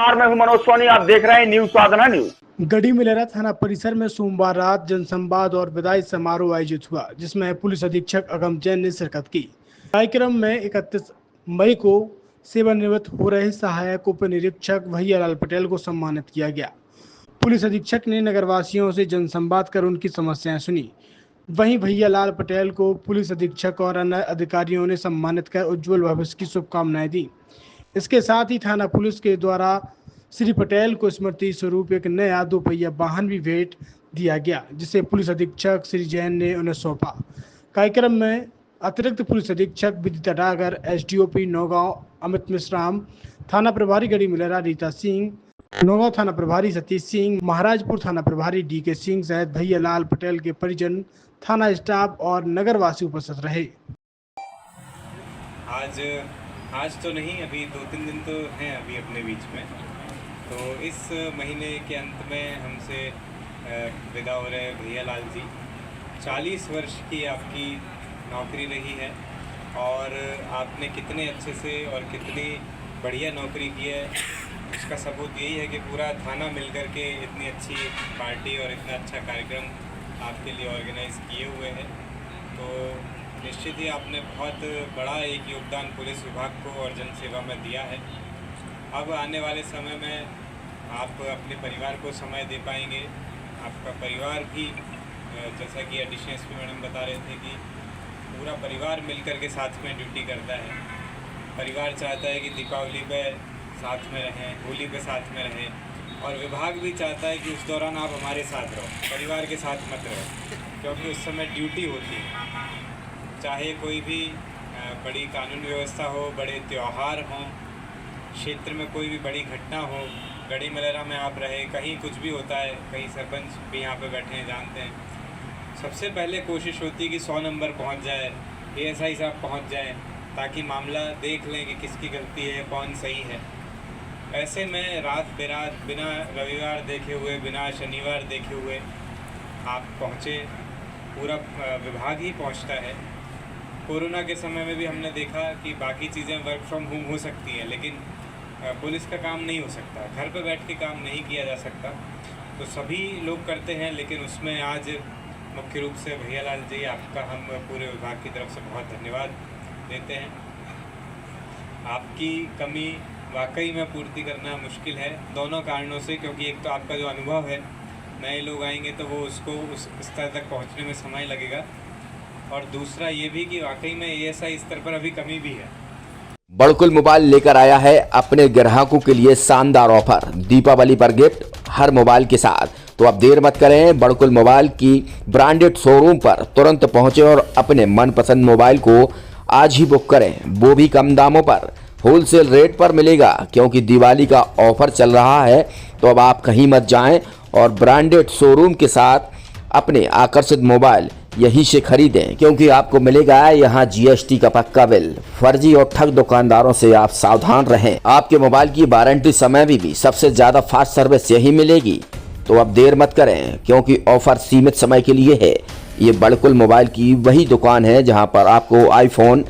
नमस्कार, मैं हूं मनोज सोनी। आप देख रहे हैं न्यूज साधना न्यूज। गढ़ी मिलेरा थाना परिसर में सोमवार रात जनसंवाद और विदाई समारोह आयोजित हुआ, जिसमें पुलिस अधीक्षक अगम जैन ने शिरकत की। कार्यक्रम में 31 मई को सेवानिवृत्त हो रहे सहायक उप निरीक्षक भैयालाल पटेल को सम्मानित किया गया। पुलिस अधीक्षक ने नगरवासियों से जनसंवाद कर उनकी समस्याएं सुनी। वहीं भैयालाल पटेल को पुलिस अधीक्षक और अन्य अधिकारियों ने सम्मानित कर उज्जवल भविष्य की शुभकामनाएं दी। इसके साथ ही थाना पुलिस के द्वारा श्री पटेल को स्मृति स्वरूप एक नया 2 पहिया वाहन भी भेंट दिया गया, जिसे पुलिस अधीक्षक श्री जैन ने उन्हें सौंपा। कार्यक्रम में अतिरिक्त पुलिस अधीक्षक विदिता डागर, एसडीओपी नौगांव अमित मिश्राम, थाना प्रभारी गढ़ी मिलेरा रीता सिंह, नौगांव थाना प्रभारी सतीश सिंह, महाराजपुर थाना प्रभारी DK सिंह सहित भैयालाल पटेल के परिजन, थाना स्टाफ और नगरवासी उपस्थित रहे। आज तो नहीं, अभी 2-3 दिन तो हैं अभी अपने बीच में। तो इस महीने के अंत में हमसे विदा हो रहे भैयालाल जी। 40 वर्ष की आपकी नौकरी रही है और आपने कितने अच्छे से और कितनी बढ़िया नौकरी की है, उसका सबूत यही है कि पूरा थाना मिलकर के इतनी अच्छी पार्टी और इतना अच्छा कार्यक्रम आपके लिए ऑर्गेनाइज़ किए हुए हैं। तो निश्चित ही आपने बहुत बड़ा एक योगदान पुलिस विभाग को और जनसेवा में दिया है। अब आने वाले समय में आप अपने परिवार को समय दे पाएंगे। आपका परिवार भी, जैसा कि एडिशनल एसपी मैडम बता रहे थे, कि पूरा परिवार मिलकर के साथ में ड्यूटी करता है। परिवार चाहता है कि दीपावली पे साथ में रहें, होली पे साथ में रहें, और विभाग भी चाहता है कि उस दौरान आप हमारे साथ रहो, परिवार के साथ मत रहो, क्योंकि उस समय ड्यूटी होती है। चाहे कोई भी बड़ी कानून व्यवस्था हो, बड़े त्यौहार हों, क्षेत्र में कोई भी बड़ी घटना हो, गढ़ी मिलेरा में आप रहे, कहीं कुछ भी होता है, कहीं सरपंच भी यहाँ पे बैठे हैं, जानते हैं, सबसे पहले कोशिश होती है कि 100 नंबर पहुँच जाए, ASI साहब पहुँच जाएँ, ताकि मामला देख लें कि किसकी गलती है, कौन सही है। ऐसे में रात बेरात बिना रविवार देखे हुए, बिना शनिवार देखे हुए आप पहुँचे, पूरा विभाग ही पहुँचता है। कोरोना के समय में भी हमने देखा कि बाकी चीज़ें वर्क फ्रॉम होम हो सकती हैं, लेकिन पुलिस का काम नहीं हो सकता, घर पर बैठ के काम नहीं किया जा सकता। तो सभी लोग करते हैं, लेकिन उसमें आज मुख्य रूप से भैयालाल जी, आपका हम पूरे विभाग की तरफ से बहुत धन्यवाद देते हैं। आपकी कमी वाकई में पूर्ति करना मुश्किल है, दोनों कारणों से, क्योंकि एक तो आपका जो अनुभव है, नए लोग आएंगे तो वो उसको उस स्तर तक पहुँचने में समय लगेगा, और दूसरा ये भी कि वाकई में ASI स्तर पर अभी कमी भी है। बड़कुल मोबाइल लेकर आया है अपने ग्राहकों के लिए शानदार ऑफर, दीपावली पर गिफ्ट हर मोबाइल के साथ। तो अब देर मत करें, बड़कुल मोबाइल की ब्रांडेड शोरूम पर तुरंत पहुंचे और अपने मनपसंद मोबाइल को आज ही बुक करें, वो भी कम दामों पर, होलसेल रेट पर मिलेगा, क्योंकि दिवाली का ऑफर चल रहा है। तो अब आप कहीं मत जाएं और ब्रांडेड शोरूम के साथ अपने आकर्षित मोबाइल यहीं से खरीदें, क्योंकि आपको मिलेगा यहाँ GST का पक्का बिल। फर्जी और ठग दुकानदारों से आप सावधान रहें। आपके मोबाइल की वारंटी समय में भी सबसे ज़्यादा फास्ट सर्विस यही मिलेगी। तो अब देर मत करें, क्योंकि ऑफर सीमित समय के लिए है। ये बड़कुल मोबाइल की वही दुकान है जहाँ पर आपको iPhone,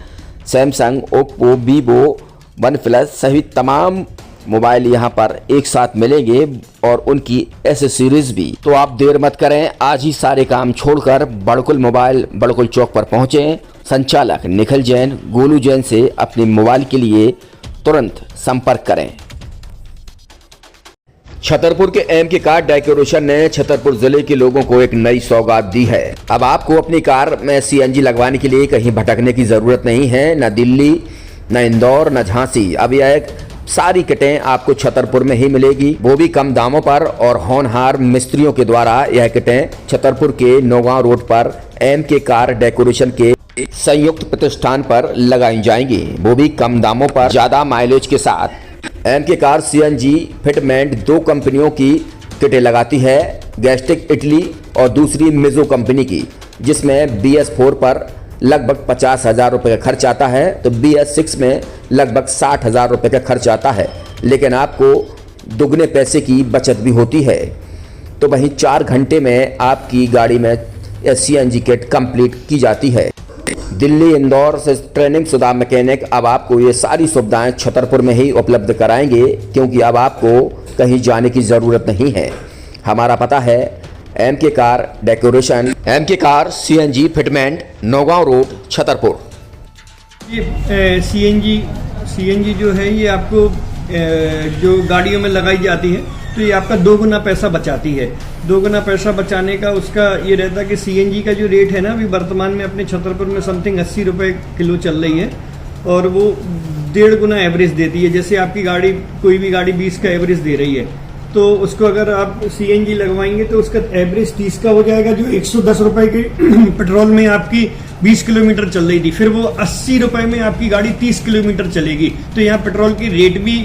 Samsung, Oppo, Vivo, OnePlus सहित तमाम मोबाइल यहाँ पर एक साथ मिलेंगे, और उनकी एसेसरीज भी। तो आप देर मत करें, आज ही सारे काम छोड़कर बड़कुल मोबाइल बड़कुल चौक पर पहुँचें। संचालक निखिल जैन, गोलू जैन से अपने मोबाइल के लिए तुरंत संपर्क करें। छतरपुर के MK कार डेकोरेशन ने छतरपुर जिले के लोगों को एक नई सौगात दी है। अब आपको अपनी कार में CNG लगवाने के लिए कहीं भटकने की जरूरत नहीं है, न दिल्ली, न इंदौर, न झांसी। अब यह एक सारी किटें आपको छतरपुर में ही मिलेगी, वो भी कम दामों पर, और होनहार मिस्त्रियों के द्वारा यह किटें छतरपुर के नौगांव रोड पर MK कार डेकोरेशन के संयुक्त प्रतिष्ठान पर लगाई जाएंगी, वो भी कम दामों पर, ज्यादा माइलेज के साथ। MK कार CNG फिटमेंट 2 कंपनियों की किटें लगाती है, गैस्टिक इटली और दूसरी मिजो कंपनी की, जिसमें BS4 पर लगभग 50,000 रुपये का खर्च आता है, तो BS6 में लगभग 60,000 रुपये का खर्च आता है, लेकिन आपको दुगने पैसे की बचत भी होती है। तो वहीं 4 घंटे में आपकी गाड़ी में CNG किट कंप्लीट की जाती है। दिल्ली इंदौर से ट्रेनिंग शुदा मैकेनिक अब आपको ये सारी सुविधाएं छतरपुर में ही उपलब्ध कराएंगे, क्योंकि अब आपको कहीं जाने की ज़रूरत नहीं है। हमारा पता है MK car decoration, MK car CNG fitment, Naugaon road, Chhatarpur. ये सीएनजी जो है ये आपको जो गाड़ियों में लगाई जाती है तो ये आपका 2 गुना पैसा बचाती है। 2 गुना पैसा बचाने का उसका ये रहता है कि सीएनजी का जो रेट है ना अभी वर्तमान में अपने छतरपुर में समथिंग 80 रुपये किलो चल रही है और वो 1.5 गुना एवरेज देती है। जैसे आपकी गाड़ी कोई भी गाड़ी 20 का एवरेज दे रही है तो उसको अगर आप सीएनजी लगवाएंगे तो उसका एवरेज 30 का हो जाएगा, जो 110 रुपए के पेट्रोल में आपकी 20 किलोमीटर चल रही थी, फिर वो 80 रुपए में आपकी गाड़ी 30 किलोमीटर चलेगी। तो यहाँ पेट्रोल की रेट भी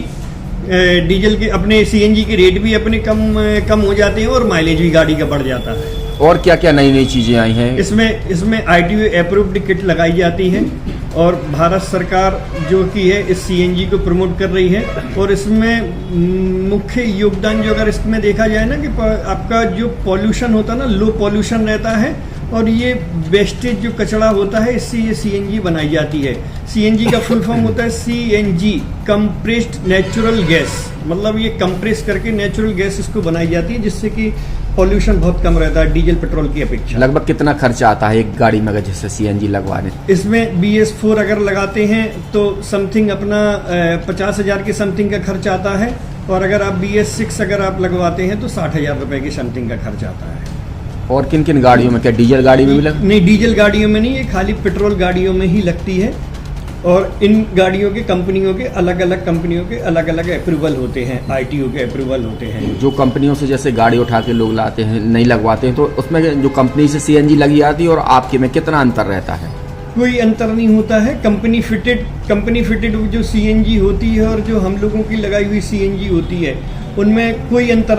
डीजल के अपने सीएनजी के रेट भी अपने कम हो जाते हैं और माइलेज भी गाड़ी का बढ़ जाता है। और क्या क्या नई नई चीज़ें आई हैं? इसमें ITO अप्रूव्ड किट लगाई जाती है और भारत सरकार जो कि है इस सीएनजी को प्रमोट कर रही है। और इसमें मुख्य योगदान जो अगर इसमें देखा जाए ना कि आपका जो पॉल्यूशन होता है ना, लो पॉल्यूशन रहता है और ये वेस्टेज जो कचरा होता है इससे ये सीएनजी बनाई जाती है। सीएनजी का फुल फॉर्म होता है CNG, कंप्रेस्ड नेचुरल गैस, मतलब ये कंप्रेस करके नेचुरल गैस इसको बनाई जाती है जिससे कि पॉल्यूशन बहुत कम रहता है डीजल पेट्रोल की अपेक्षा। लगभग कितना खर्चा आता है एक गाड़ी में अगर जैसे CNG लगवाने? इसमें BS4 अगर लगाते हैं तो समथिंग अपना 50,000 के समथिंग का खर्च आता है और अगर आप BS6 अगर आप लगवाते हैं तो 60,000 रुपए की समथिंग का खर्च आता है। और किन किन गाड़ियों में, क्या डीजल गाड़ी में भी नहीं, डीजल गाड़ियों में नहीं, ये खाली पेट्रोल गाड़ियों में ही लगती है। और इन गाड़ियों के कंपनियों के अलग अलग अप्रूवल होते हैं, ITO के अप्रूवल होते हैं। जो कंपनियों से जैसे गाड़ी उठा के लोग लाते हैं नहीं लगवाते हैं, तो उसमें जो कंपनी से CNG लगी आती है और आपके में कितना अंतर रहता है? कोई अंतर नहीं होता है। कंपनी फिटेड जो CNG होती है और जो हम लोगों की लगाई हुई CNG होती है उनमें कोई अंतर